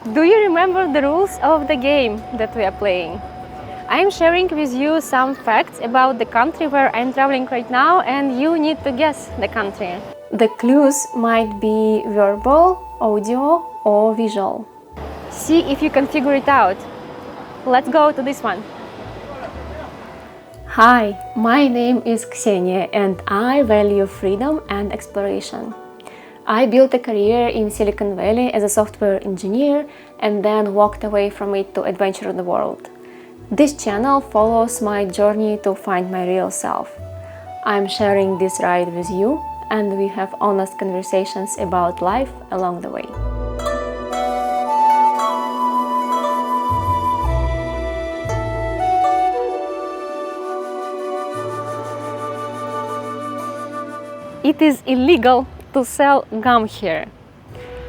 Do you remember the rules of the game that we are playing? I'm sharing with you some facts about the country where I'm traveling right now, and you need to guess the country. The clues might be verbal, audio, or visual. See if you can figure it out. Let's go to this one. Hi, my name is Kseniia and I value freedom and exploration. I built a career in Silicon Valley as a software engineer and then walked away from it to adventure the world. This channel follows my journey to find my real self. I'm sharing this ride with you and we have honest conversations about life along the way. It is illegal to sell gum here,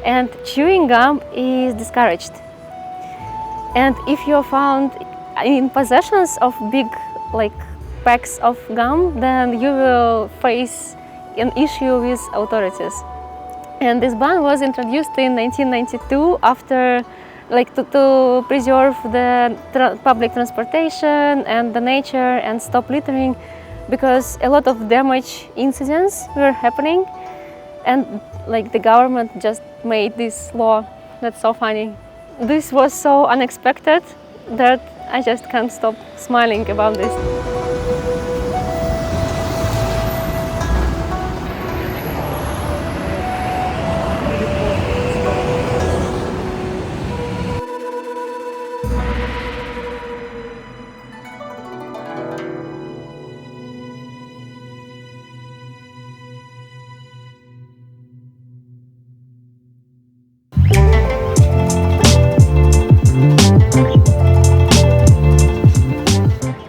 and chewing gum is discouraged. And if you are found in possession of big packs of gum, then you will face an issue with authorities. And this ban was introduced in 1992 after to preserve the public transportation and the nature and stop littering, because a lot of damage incidents were happening, and the government just made this law. That's so funny. This was so unexpected that I just can't stop smiling about this.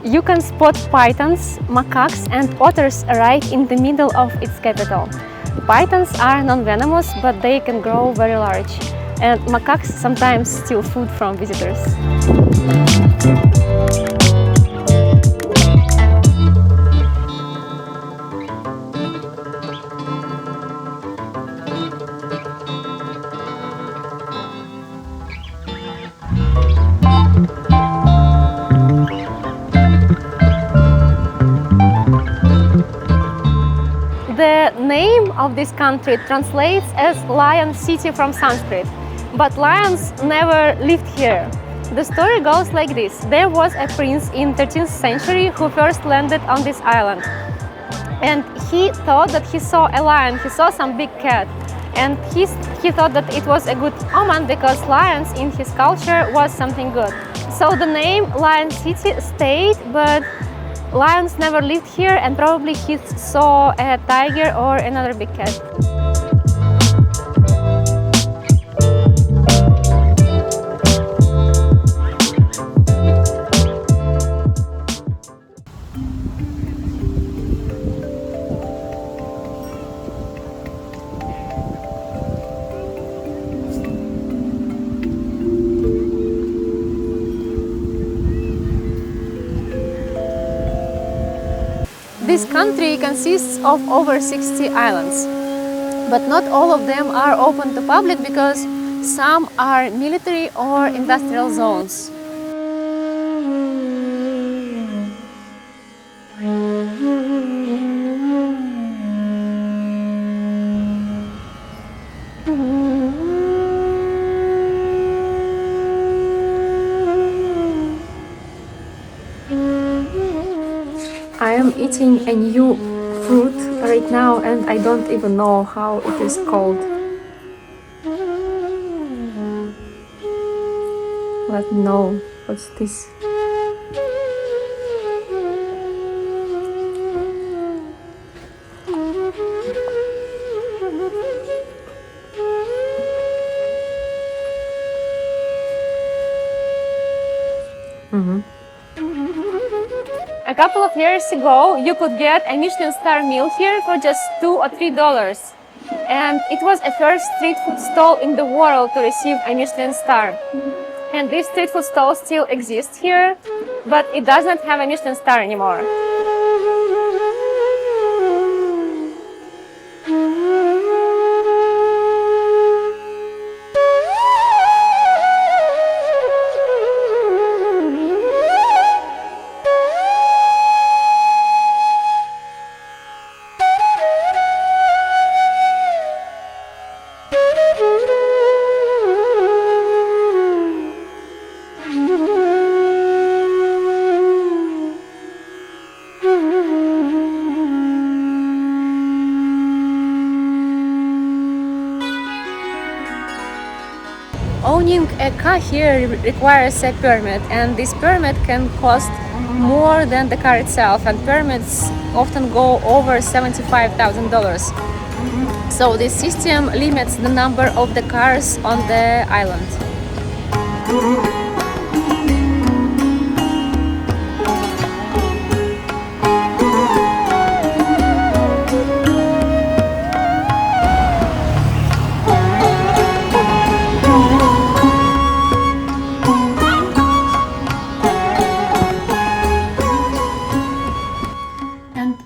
You can spot pythons, macaques and otters right in the middle of its capital. Pythons are non-venomous, but they can grow very large, and macaques sometimes steal food from visitors. The name of this country translates as Lion City from Sanskrit, but lions never lived here. The story goes like this. There was a prince in 13th century who first landed on this island. And he thought that he saw a lion, he saw some big cat. And he thought that it was a good omen because lions in his culture was something good. So the name Lion City stayed, but lions never lived here, and probably he saw a tiger or another big cat. This country consists of over 60 islands, but not all of them are open to public because some are military or industrial zones. I am eating a new fruit right now and I don't even know how it is called. Let me know what's this. A couple of years ago, you could get a Michelin star meal here for just $2 or $3. And it was a first street food stall in the world to receive a Michelin star. And this street food stall still exists here, but it does not have a Michelin star anymore. owning a car here requires a permit, and this permit can cost more than the car itself, and permits often go over $75,000. So this system limits the number of the cars on the island.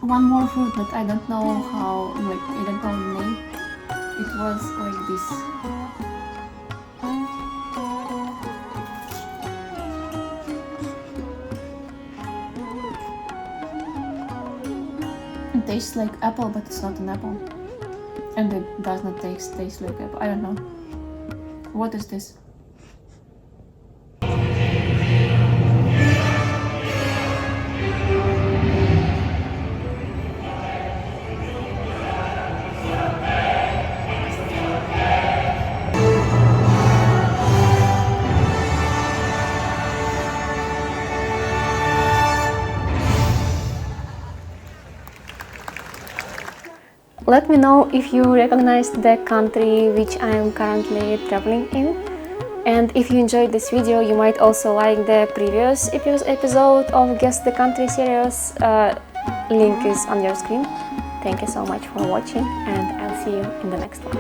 One more fruit, but I don't know how, like, I don't know the name. It was like this. It tastes like apple, but it's not an apple. And it does not taste like apple. I don't know. What is this? Let me know if you recognize the country which I am currently traveling in. And if you enjoyed this video, you might also like the previous episode of Guess the Country series. Link is on your screen. Thank you so much for watching, and I'll see you in the next one.